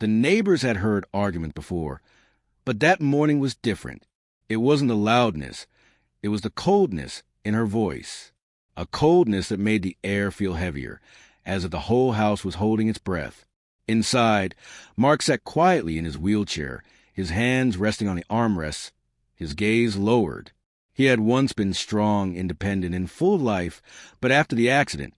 The neighbors had heard argument before, but that morning was different. It wasn't the loudness, it was the coldness in her voice. A coldness that made the air feel heavier, as if the whole house was holding its breath. Inside, Mark sat quietly in his wheelchair, his hands resting on the armrests, his gaze lowered. He had once been strong, independent, and full of life, but after the accident,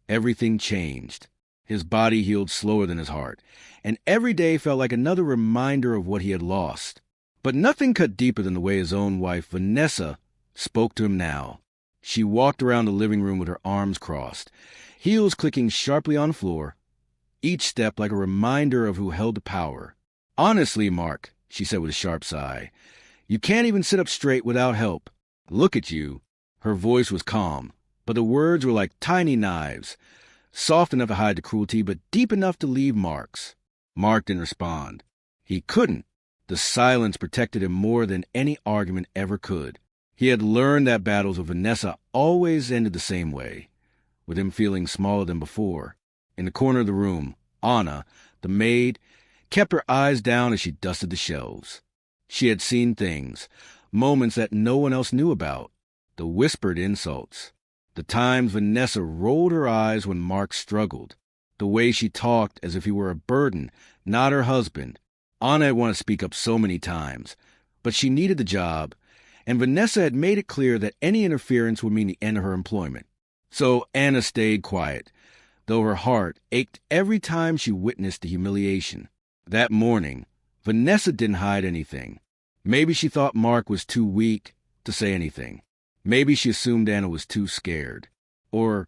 everything changed. His body healed slower than his heart, and every day felt like another reminder of what he had lost. But nothing cut deeper than the way his own wife, Vanessa, spoke to him now. She walked around the living room with her arms crossed, heels clicking sharply on the floor, each step like a reminder of who held the power. "Honestly, Mark," she said with a sharp sigh, "you can't even sit up straight without help. Look at you." Her voice was calm, but the words were like tiny knives, soft enough to hide the cruelty, but deep enough to leave marks. Mark didn't respond. He couldn't. The silence protected him more than any argument ever could. He had learned that battles with Vanessa always ended the same way, with him feeling smaller than before. In the corner of the room, Anna, the maid, kept her eyes down as she dusted the shelves. She had seen things, moments that no one else knew about, the whispered insults, the times Vanessa rolled her eyes when Mark struggled, the way she talked as if he were a burden, not her husband. Anna had wanted to speak up so many times, but she needed the job, and Vanessa had made it clear that any interference would mean the end of her employment. So Anna stayed quiet, though her heart ached every time she witnessed the humiliation. That morning, Vanessa didn't hide anything. Maybe she thought Mark was too weak to say anything. Maybe she assumed Anna was too scared. Or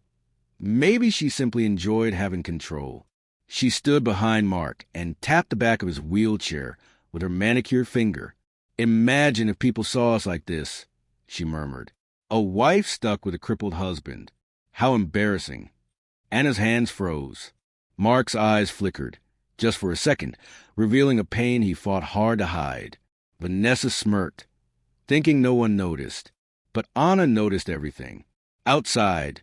maybe she simply enjoyed having control. She stood behind Mark and tapped the back of his wheelchair with her manicured finger. "Imagine if people saw us like this," she murmured. "A wife stuck with a crippled husband. How embarrassing." Anna's hands froze. Mark's eyes flickered, just for a second, revealing a pain he fought hard to hide. Vanessa smirked, thinking no one noticed. But Anna noticed everything. Outside,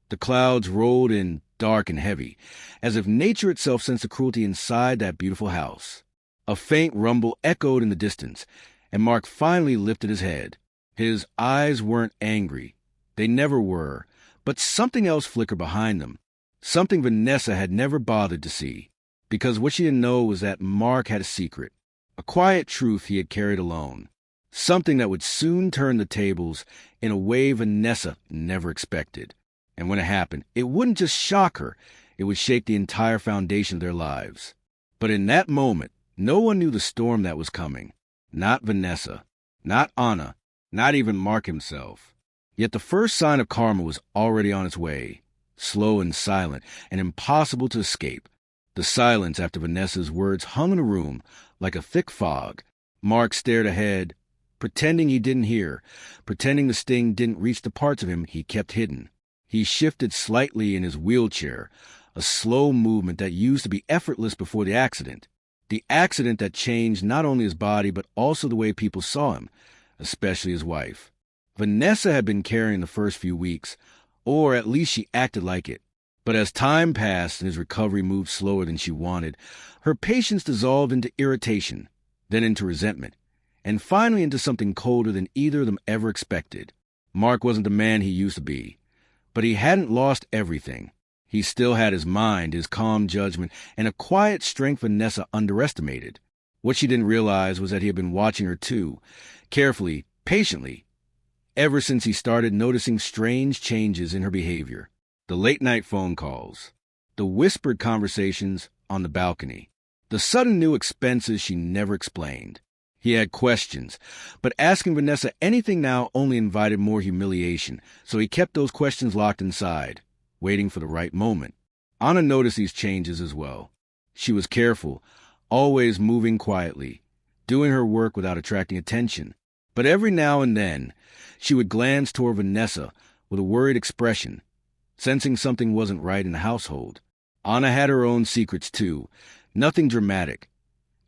the clouds rolled in dark and heavy, as if nature itself sensed the cruelty inside that beautiful house. A faint rumble echoed in the distance, and Mark finally lifted his head. His eyes weren't angry. They never were, but something else flickered behind them, something Vanessa had never bothered to see, because what she didn't know was that Mark had a secret, a quiet truth he had carried alone, something that would soon turn the tables in a way Vanessa never expected. And when it happened, it wouldn't just shock her, it would shake the entire foundation of their lives. But in that moment, no one knew the storm that was coming. Not Vanessa, not Anna, not even Mark himself. Yet the first sign of karma was already on its way, slow and silent, and impossible to escape. The silence after Vanessa's words hung in the room like a thick fog. Mark stared ahead, pretending he didn't hear, pretending the sting didn't reach the parts of him he kept hidden. He shifted slightly in his wheelchair, a slow movement that used to be effortless before the accident that changed not only his body but also the way people saw him, especially his wife. Vanessa had been carrying the first few weeks, or at least she acted like it. But as time passed and his recovery moved slower than she wanted, her patience dissolved into irritation, then into resentment, and finally into something colder than either of them ever expected. Mark wasn't the man he used to be, but he hadn't lost everything. He still had his mind, his calm judgment, and a quiet strength Vanessa underestimated. What she didn't realize was that he had been watching her too, carefully, patiently, ever since he started noticing strange changes in her behavior. The late-night phone calls, the whispered conversations on the balcony, the sudden new expenses she never explained. He had questions, but asking Vanessa anything now only invited more humiliation, so he kept those questions locked inside, waiting for the right moment. Anna noticed these changes as well. She was careful, always moving quietly, doing her work without attracting attention. But every now and then, she would glance toward Vanessa with a worried expression, sensing something wasn't right in the household. Anna had her own secrets too, nothing dramatic,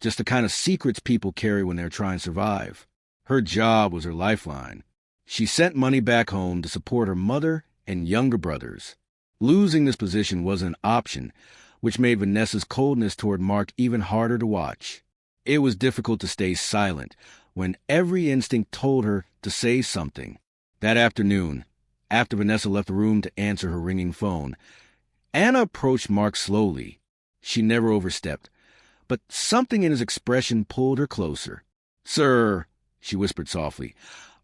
just the kind of secrets people carry when they're trying to survive. Her job was her lifeline. She sent money back home to support her mother and younger brothers. Losing this position wasn't an option, which made Vanessa's coldness toward Mark even harder to watch. It was difficult to stay silent when every instinct told her to say something. That afternoon, after Vanessa left the room to answer her ringing phone, Anna approached Mark slowly. She never overstepped, but something in his expression pulled her closer. "Sir," she whispered softly,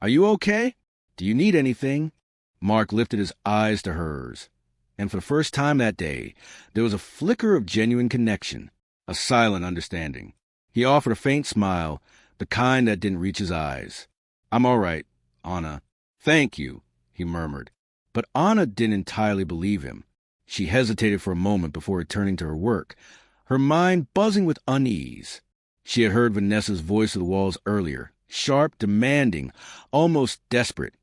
"are you okay? Do you need anything?" Mark lifted his eyes to hers, and for the first time that day, there was a flicker of genuine connection, a silent understanding. He offered a faint smile, the kind that didn't reach his eyes. "I'm all right, Anna." "Thank you," he murmured. But Anna didn't entirely believe him. She hesitated for a moment before returning to her work, her mind buzzing with unease. She had heard Vanessa's voice of the walls earlier, sharp, demanding, almost desperate,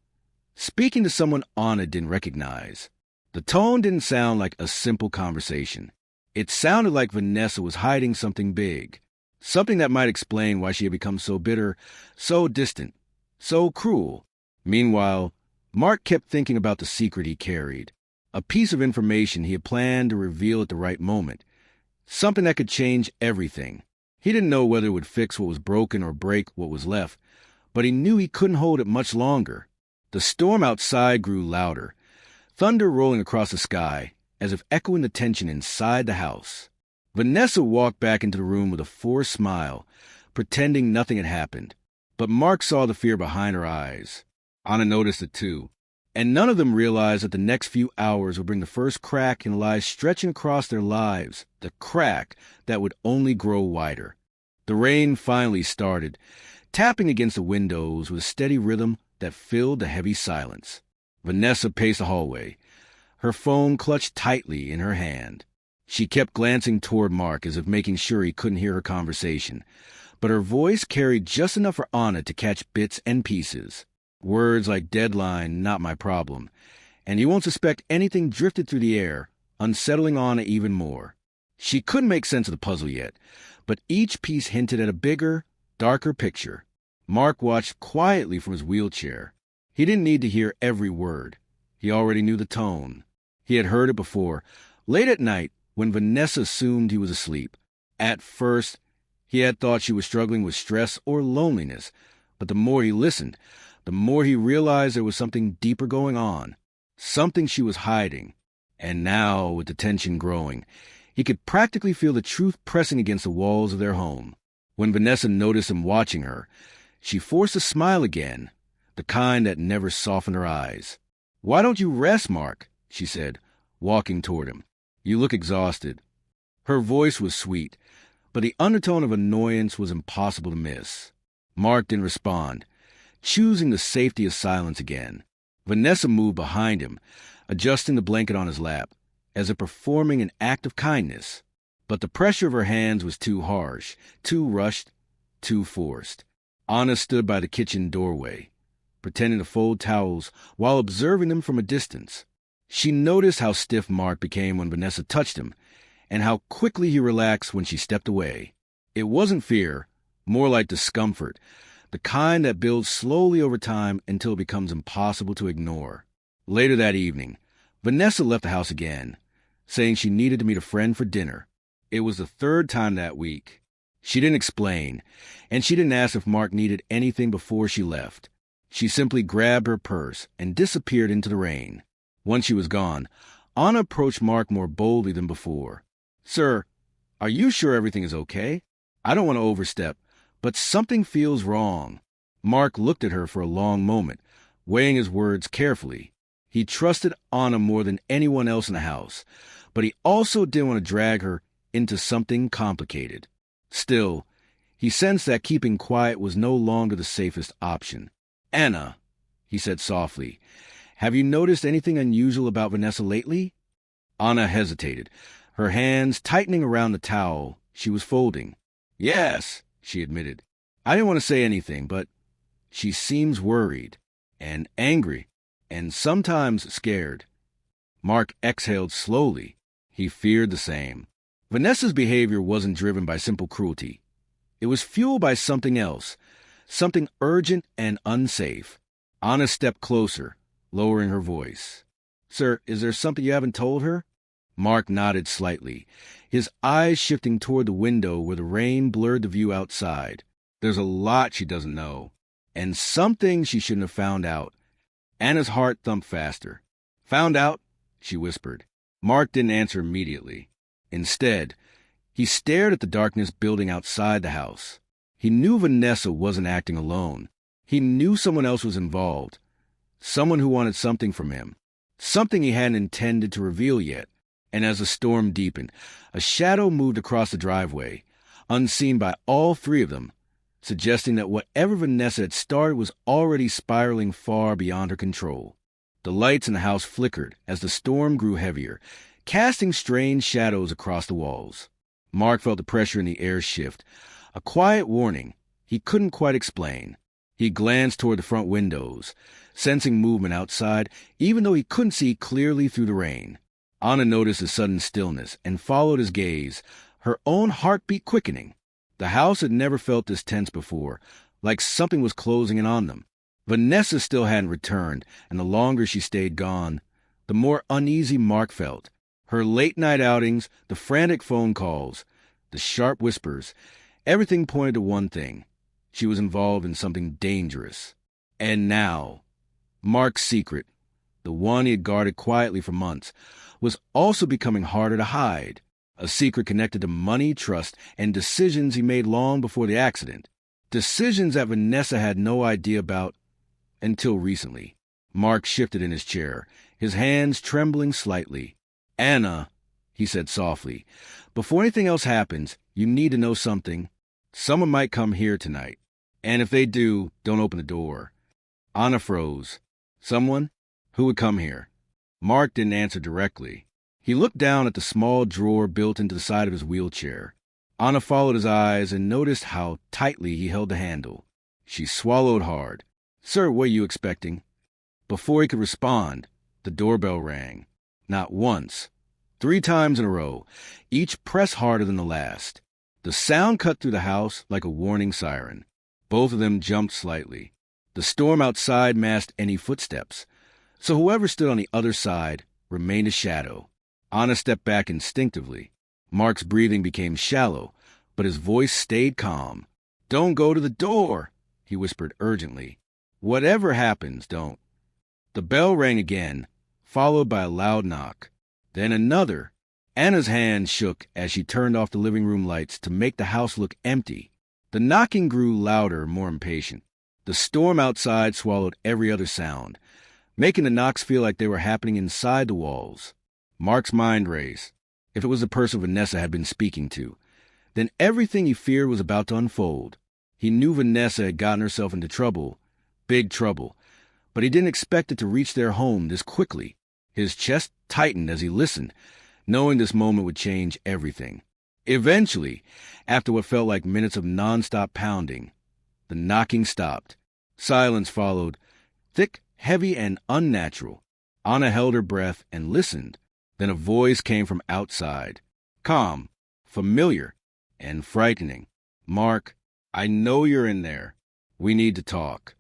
speaking to someone Anna didn't recognize. The tone didn't sound like a simple conversation. It sounded like Vanessa was hiding something big, something that might explain why she had become so bitter, so distant, so cruel. Meanwhile, Mark kept thinking about the secret he carried, a piece of information he had planned to reveal at the right moment, something that could change everything. He didn't know whether it would fix what was broken or break what was left, but he knew he couldn't hold it much longer. The storm outside grew louder, thunder rolling across the sky, as if echoing the tension inside the house. Vanessa walked back into the room with a forced smile, pretending nothing had happened. But Mark saw the fear behind her eyes. Anna noticed it too. And none of them realized that the next few hours would bring the first crack in the lies stretching across their lives, the crack that would only grow wider. The rain finally started, tapping against the windows with a steady rhythm that filled the heavy silence. Vanessa paced the hallway, her phone clutched tightly in her hand. She kept glancing toward Mark as if making sure he couldn't hear her conversation, but her voice carried just enough for Anna to catch bits and pieces. Words like "deadline, not my problem," and "you won't suspect anything" drifted through the air, unsettling Anna even more. She couldn't make sense of the puzzle yet, but each piece hinted at a bigger, darker picture. Mark watched quietly from his wheelchair. He didn't need to hear every word. He already knew the tone. He had heard it before, late at night when Vanessa assumed he was asleep. At first, he had thought she was struggling with stress or loneliness, but the more he listened, the more he realized there was something deeper going on, something she was hiding. And now, with the tension growing, he could practically feel the truth pressing against the walls of their home. When Vanessa noticed him watching her, she forced a smile again, the kind that never softened her eyes. "Why don't you rest, Mark?" she said, walking toward him. "You look exhausted." Her voice was sweet, but the undertone of annoyance was impossible to miss. Mark didn't respond, choosing the safety of silence again. Vanessa moved behind him, adjusting the blanket on his lap, as if performing an act of kindness. But the pressure of her hands was too harsh, too rushed, too forced. Anna stood by the kitchen doorway, pretending to fold towels while observing them from a distance. She noticed how stiff Mark became when Vanessa touched him, and how quickly he relaxed when she stepped away. It wasn't fear, more like discomfort, the kind that builds slowly over time until it becomes impossible to ignore. Later that evening, Vanessa left the house again, saying she needed to meet a friend for dinner. It was the third time that week. She didn't explain, and she didn't ask if Mark needed anything before she left. She simply grabbed her purse and disappeared into the rain. Once she was gone, Anna approached Mark more boldly than before. "Sir, are you sure everything is okay? I don't want to overstep, but something feels wrong." Mark looked at her for a long moment, weighing his words carefully. He trusted Anna more than anyone else in the house, but he also didn't want to drag her into something complicated. Still, he sensed that keeping quiet was no longer the safest option. "Anna," he said softly, "have you noticed anything unusual about Vanessa lately?" Anna hesitated, her hands tightening around the towel she was folding. "Yes," she admitted. "I didn't want to say anything, but she seems worried and angry and sometimes scared." Mark exhaled slowly. He feared the same. Vanessa's behavior wasn't driven by simple cruelty. It was fueled by something else, something urgent and unsafe. Anna stepped closer, lowering her voice. "Sir, is there something you haven't told her?" Mark nodded slightly, his eyes shifting toward the window where the rain blurred the view outside. There's a lot she doesn't know, and some things she shouldn't have found out. Anna's heart thumped faster. Found out? She whispered. Mark didn't answer immediately. Instead, he stared at the darkness building outside the house. He knew Vanessa wasn't acting alone. He knew someone else was involved. Someone who wanted something from him. Something he hadn't intended to reveal yet. And as the storm deepened, a shadow moved across the driveway, unseen by all three of them, suggesting that whatever Vanessa had started was already spiraling far beyond her control. The lights in the house flickered as the storm grew heavier, casting strange shadows across the walls. Mark felt the pressure in the air shift, a quiet warning he couldn't quite explain. He glanced toward the front windows, sensing movement outside, even though he couldn't see clearly through the rain. Anna noticed a sudden stillness and followed his gaze, her own heartbeat quickening. The house had never felt this tense before, like something was closing in on them. Vanessa still hadn't returned, and the longer she stayed gone, the more uneasy Mark felt. Her late-night outings, the frantic phone calls, the sharp whispers, everything pointed to one thing. She was involved in something dangerous. And now, Mark's secret, the one he had guarded quietly for months, was also becoming harder to hide. A secret connected to money, trust, and decisions he made long before the accident. Decisions that Vanessa had no idea about until recently. Mark shifted in his chair, his hands trembling slightly. Anna, he said softly, before anything else happens, you need to know something. Someone might come here tonight. And if they do, don't open the door. Anna froze. Someone? Who would come here? Mark didn't answer directly. He looked down at the small drawer built into the side of his wheelchair. Anna followed his eyes and noticed how tightly he held the handle. She swallowed hard. Sir, what are you expecting? Before he could respond, the doorbell rang. Not once. 3 times in a row, each pressed harder than the last. The sound cut through the house like a warning siren. Both of them jumped slightly. The storm outside masked any footsteps, so whoever stood on the other side remained a shadow. Anna stepped back instinctively. Mark's breathing became shallow, but his voice stayed calm. Don't go to the door, he whispered urgently. Whatever happens, don't. The bell rang again, followed by a loud knock. Then another. Anna's hand shook as she turned off the living room lights to make the house look empty. The knocking grew louder, more impatient. The storm outside swallowed every other sound, making the knocks feel like they were happening inside the walls. Mark's mind raced. If it was the person Vanessa had been speaking to, then everything he feared was about to unfold. He knew Vanessa had gotten herself into trouble, big trouble, but he didn't expect it to reach their home this quickly. His chest tightened as he listened, knowing this moment would change everything. Eventually, after what felt like minutes of nonstop pounding, the knocking stopped. Silence followed, thick, heavy, and unnatural. Anna held her breath and listened. Then a voice came from outside. Calm, familiar, and frightening. Mark, I know you're in there. We need to talk.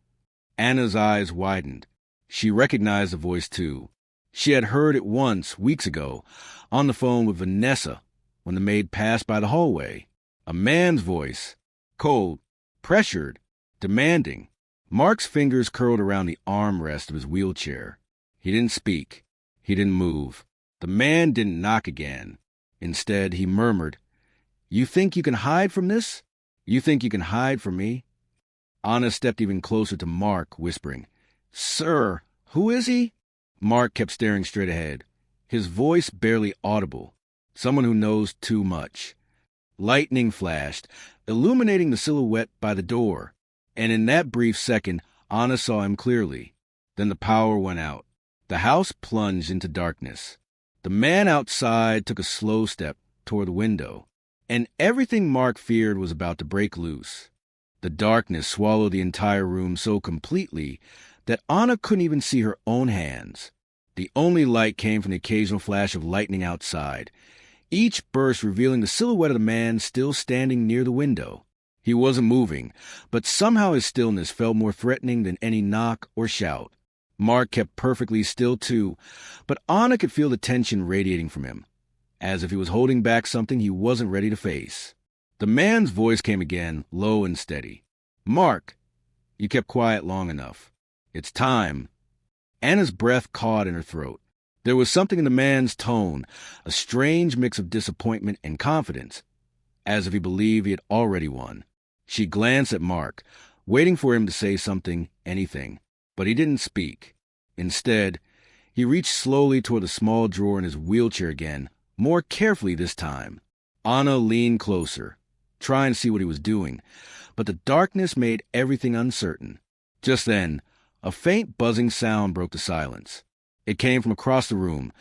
Anna's eyes widened. She recognized the voice, too. She had heard it once, weeks ago, on the phone with Vanessa, when the maid passed by the hallway. A man's voice, cold, pressured, demanding. Mark's fingers curled around the armrest of his wheelchair. He didn't speak. He didn't move. The man didn't knock again. Instead, he murmured, You think you can hide from this? You think you can hide from me? Anna stepped even closer to Mark, whispering, Sir, who is he? Mark kept staring straight ahead, his voice barely audible. Someone who knows too much. Lightning flashed, illuminating the silhouette by the door, and in that brief second, Anna saw him clearly. Then the power went out. The house plunged into darkness. The man outside took a slow step toward the window, and everything Mark feared was about to break loose. The darkness swallowed the entire room so completely that Anna couldn't even see her own hands. The only light came from the occasional flash of lightning outside, each burst revealing the silhouette of the man still standing near the window. He wasn't moving, but somehow his stillness felt more threatening than any knock or shout. Mark kept perfectly still too, but Anna could feel the tension radiating from him. as if he was holding back something he wasn't ready to face. The man's voice came again, low and steady. "Mark, you kept quiet long enough. It's time." Anna's breath caught in her throat. There was something in the man's tone, a strange mix of disappointment and confidence, as if he believed he had already won. She glanced at Mark, waiting for him to say something, anything, but he didn't speak. Instead, he reached slowly toward the small drawer in his wheelchair again, more carefully this time. Anna leaned closer, trying to see what he was doing, but the darkness made everything uncertain. Just then, a faint buzzing sound broke the silence. It came from across the room.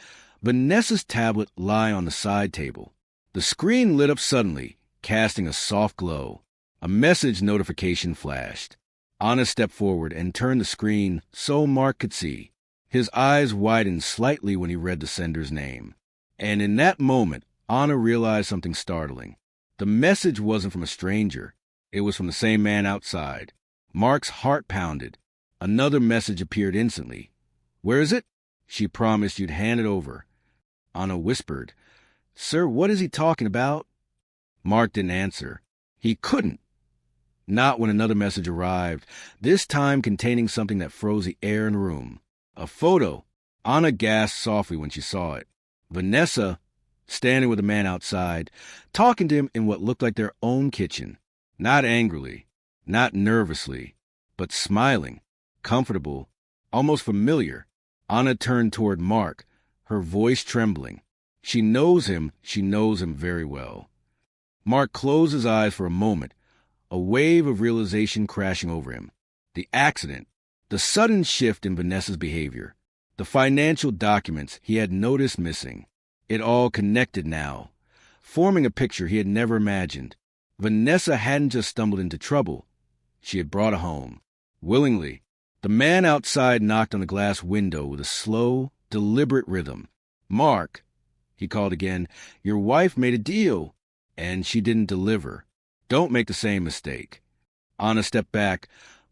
Vanessa's tablet lay on the side table. The screen lit up suddenly, casting a soft glow. A message notification flashed. Anna stepped forward and turned the screen so Mark could see. His eyes widened slightly when he read the sender's name. And in that moment, Anna realized something startling. The message wasn't from a stranger. It was from the same man outside. Mark's heart pounded. Another message appeared instantly. "Where is it?" "She promised you'd hand it over." Anna whispered, "Sir, what is he talking about?" Mark didn't answer. He couldn't. Not when another message arrived, this time containing something that froze the air in the room. A photo. Anna gasped softly when she saw it. Vanessa, standing with the man outside, talking to him in what looked like their own kitchen. Not angrily, not nervously, but smiling, comfortable, almost familiar. Anna turned toward Mark, her voice trembling. She knows him very well. Mark closed his eyes for a moment, a wave of realization crashing over him. The accident, the sudden shift in Vanessa's behavior, the financial documents he had noticed missing. It all connected now, forming a picture he had never imagined. Vanessa hadn't just stumbled into trouble. She had brought it home. Willingly. The man outside knocked on the glass window with a slow, deliberate rhythm. "Mark," he called again, "your wife made a deal, and she didn't deliver. Don't make the same mistake." Anna stepped back,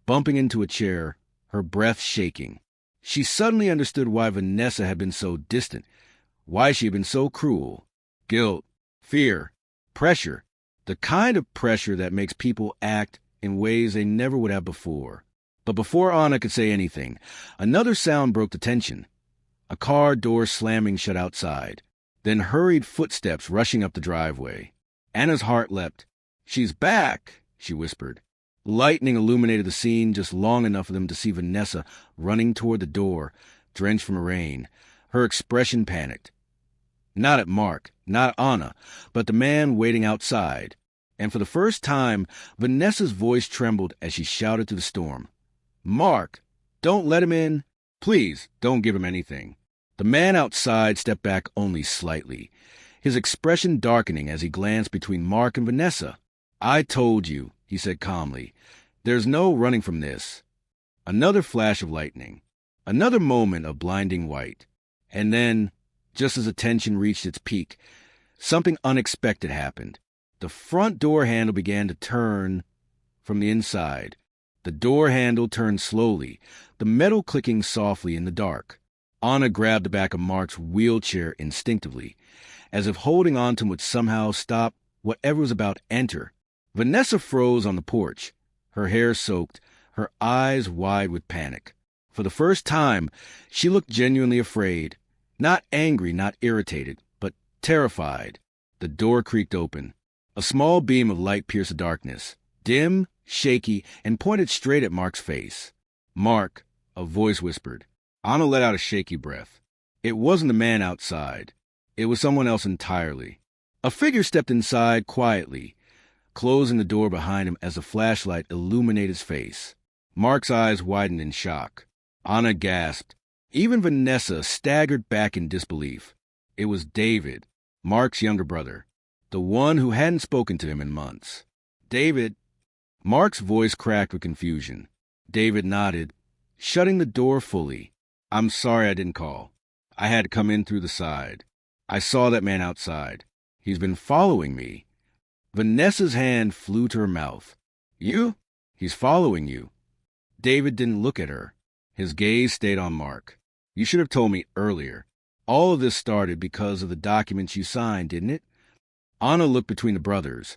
bumping into a chair, her breath shaking. She suddenly understood why Vanessa had been so distant, why she had been so cruel. Guilt, fear, pressure, the kind of pressure that makes people act in ways they never would have before. But before Anna could say anything, another sound broke the tension. A car door slamming shut outside, then hurried footsteps rushing up the driveway. Anna's heart leapt. "She's back," she whispered. Lightning illuminated the scene just long enough for them to see Vanessa running toward the door, drenched from rain. Her expression panicked. Not at Mark, not Anna, but the man waiting outside. And for the first time, Vanessa's voice trembled as she shouted through the storm. "Mark, don't let him in. Please, don't give him anything." The man outside stepped back only slightly, his expression darkening as he glanced between Mark and Vanessa. "I told you," he said calmly. "There's no running from this." Another flash of lightning. Another moment of blinding white. And then, just as the tension reached its peak, something unexpected happened. The front door handle began to turn from the inside. The door handle turned slowly, the metal clicking softly in the dark. Anna grabbed the back of Mark's wheelchair instinctively, as if holding on to him would somehow stop whatever was about to enter. Vanessa froze on the porch, her hair soaked, her eyes wide with panic. For the first time, she looked genuinely afraid. Not angry, not irritated, but terrified. The door creaked open. A small beam of light pierced the darkness, dim, shaky, and pointed straight at Mark's face. "Mark," a voice whispered. Anna let out a shaky breath. It wasn't the man outside. It was someone else entirely. A figure stepped inside quietly, closing the door behind him as the flashlight illuminated his face. Mark's eyes widened in shock. Anna gasped. Even Vanessa staggered back in disbelief. It was David, Mark's younger brother, the one who hadn't spoken to him in months. "David." Mark's voice cracked with confusion. David nodded, shutting the door fully. "I'm sorry I didn't call. I had to come in through the side. I saw that man outside. He's been following me." Vanessa's hand flew to her mouth. "You? He's following you." David didn't look at her. His gaze stayed on Mark. "You should have told me earlier. All of this started because of the documents you signed, didn't it? Anna looked between the brothers,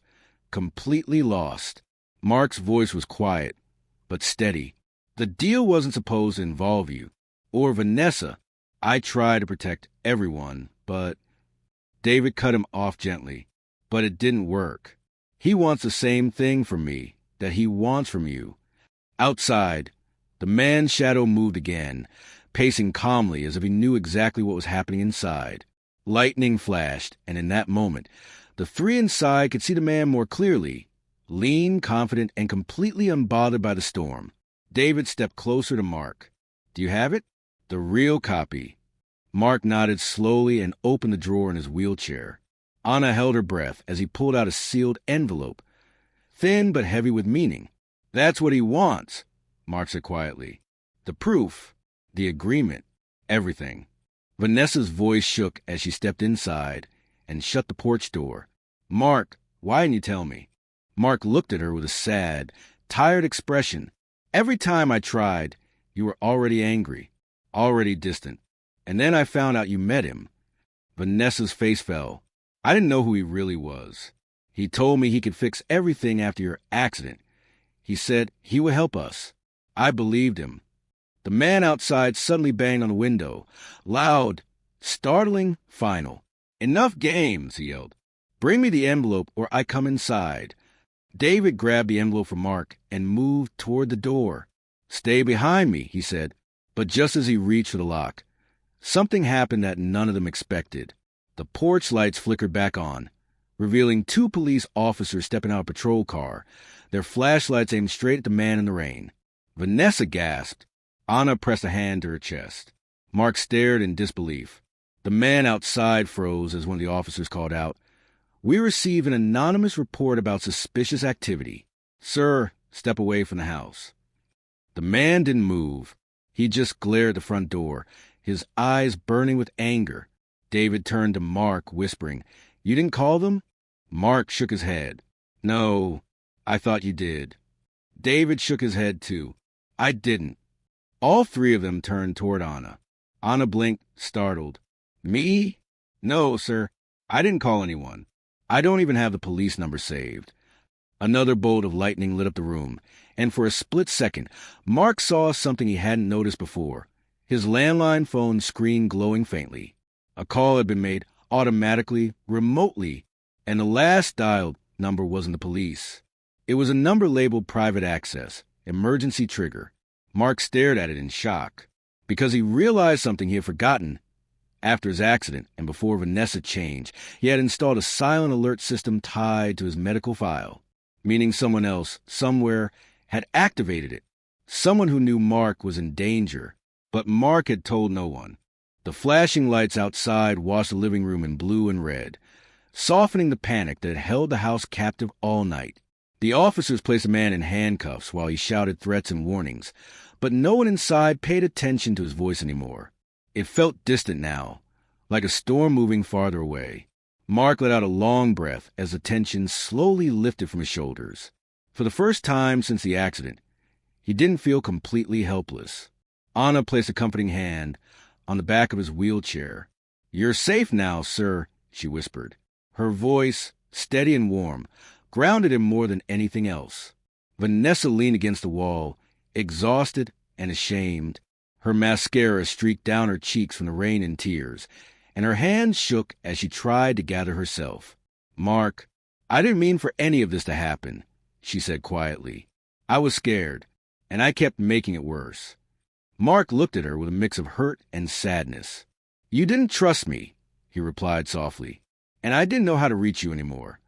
completely lost. Mark's voice was quiet, but steady. The deal wasn't supposed to involve you. Or Vanessa. I try to protect everyone, but... David cut him off gently. But it didn't work. He wants the same thing from me that he wants from you. Outside, the man's shadow moved again, pacing calmly as if he knew exactly what was happening inside. Lightning flashed, and in that moment, the three inside could see the man more clearly, lean, confident, and completely unbothered by the storm. David stepped closer to Mark. Do you have it? The real copy. Mark nodded slowly and opened the drawer in his wheelchair. Anna held her breath as he pulled out a sealed envelope, thin but heavy with meaning. That's what he wants, Mark said quietly. The proof, the agreement, everything. Vanessa's voice shook as she stepped inside and shut the porch door. Mark, why didn't you tell me? Mark looked at her with a sad, tired expression. Every time I tried, you were already angry, already distant. And then I found out you met him. Vanessa's face fell. I didn't know who he really was. He told me he could fix everything after your accident. He said he would help us. I believed him. The man outside suddenly banged on the window. Loud, startling, final. Enough games, he yelled. Bring me the envelope or I come inside. David grabbed the envelope from Mark and moved toward the door. Stay behind me, he said. But just as he reached for the lock, something happened that none of them expected. The porch lights flickered back on, revealing two police officers stepping out of a patrol car, their flashlights aimed straight at the man in the rain. Vanessa gasped. Anna pressed a hand to her chest. Mark stared in disbelief. The man outside froze as one of the officers called out, We received an anonymous report about suspicious activity. Sir, step away from the house. The man didn't move. He just glared at the front door, his eyes burning with anger. David turned to Mark, whispering, You didn't call them? Mark shook his head. No, I thought you did. David shook his head, too. I didn't. All three of them turned toward Anna. Anna blinked, startled. Me? No, sir. I didn't call anyone. I don't even have the police number saved. Another bolt of lightning lit up the room, and for a split second, Mark saw something he hadn't noticed before. His landline phone screen glowing faintly. A call had been made automatically, remotely, and the last dialed number wasn't the police. It was a number labeled private access, emergency trigger. Mark stared at it in shock, because he realized something he had forgotten. After his accident and before Vanessa changed, he had installed a silent alert system tied to his medical file, meaning someone else, somewhere, had activated it. Someone who knew Mark was in danger, but Mark had told no one. The flashing lights outside washed the living room in blue and red, softening the panic that had held the house captive all night. The officers placed a man in handcuffs while he shouted threats and warnings, but no one inside paid attention to his voice anymore. It felt distant now, like a storm moving farther away. Mark let out a long breath as the tension slowly lifted from his shoulders. For the first time since the accident, he didn't feel completely helpless. Anna placed a comforting hand on the back of his wheelchair. You're safe now, sir, she whispered. Her voice, steady and warm, grounded him more than anything else. Vanessa leaned against the wall, exhausted and ashamed. Her mascara streaked down her cheeks from the rain and tears, and her hands shook as she tried to gather herself. Mark, I didn't mean for any of this to happen, she said quietly. I was scared, and I kept making it worse. Mark looked at her with a mix of hurt and sadness. You didn't trust me, he replied softly, and I didn't know how to reach you anymore.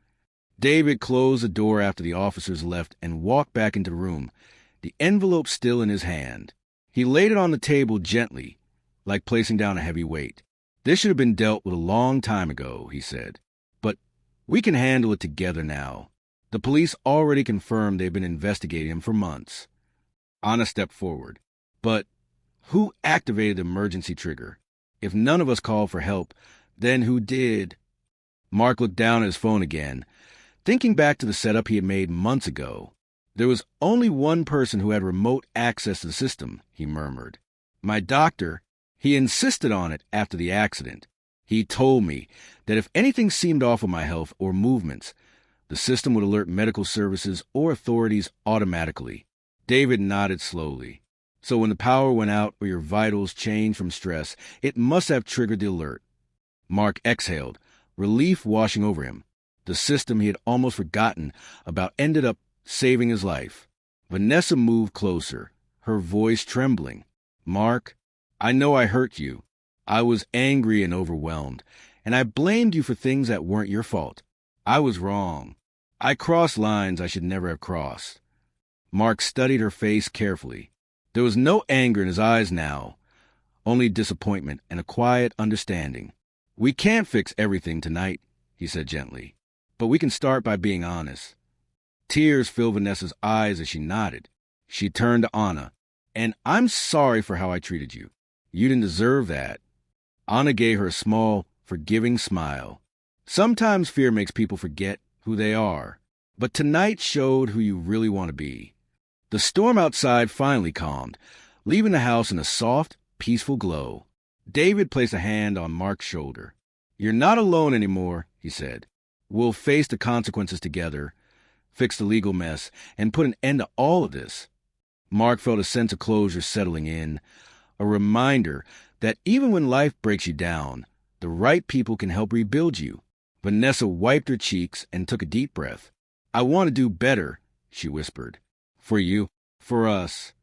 David closed the door after the officers left and walked back into the room, the envelope still in his hand. He laid it on the table gently, like placing down a heavy weight. This should have been dealt with a long time ago, he said. But we can handle it together now. The police already confirmed they've been investigating him for months. Anna stepped forward. But who activated the emergency trigger? If none of us called for help, then who did? Mark looked down at his phone again, thinking back to the setup he had made months ago. There was only one person who had remote access to the system, he murmured. My doctor, He insisted on it after the accident. He told me that if anything seemed off with my health or movements, the system would alert medical services or authorities automatically. David nodded slowly. So when the power went out or your vitals changed from stress, it must have triggered the alert. Mark exhaled, relief washing over him. The system he had almost forgotten about ended up saving his life. Vanessa moved closer, her voice trembling. Mark, I know I hurt you. I was angry and overwhelmed, and I blamed you for things that weren't your fault. I was wrong. I crossed lines I should never have crossed. Mark studied her face carefully. There was no anger in his eyes now, only disappointment and a quiet understanding. We can't fix everything tonight, he said gently, but we can start by being honest. Tears filled Vanessa's eyes as she nodded. She turned to Anna. And I'm sorry for how I treated you. You didn't deserve that. Anna gave her a small, forgiving smile. Sometimes fear makes people forget who they are, but tonight showed who you really want to be. The storm outside finally calmed, leaving the house in a soft, peaceful glow. David placed a hand on Mark's shoulder. You're not alone anymore, he said. We'll face the consequences together, fix the legal mess, and put an end to all of this. Mark felt a sense of closure settling in, a reminder that even when life breaks you down, the right people can help rebuild you. Vanessa wiped her cheeks and took a deep breath. I want to do better, she whispered. For you, for us.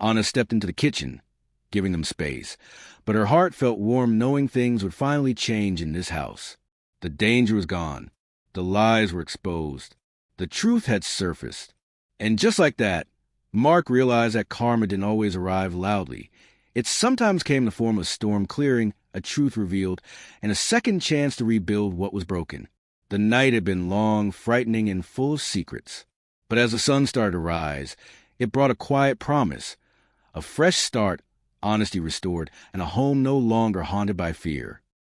Anna stepped into the kitchen, giving them space, but her heart felt warm knowing things would finally change in this house. The danger was gone. The lies were exposed. The truth had surfaced. And just like that, Mark realized that karma didn't always arrive loudly. It sometimes came in the form of a storm clearing, a truth revealed, and a second chance to rebuild what was broken. The night had been long, frightening, and full of secrets. But as the sun started to rise, it brought a quiet promise, a fresh start, honesty restored, and a home no longer haunted by fear.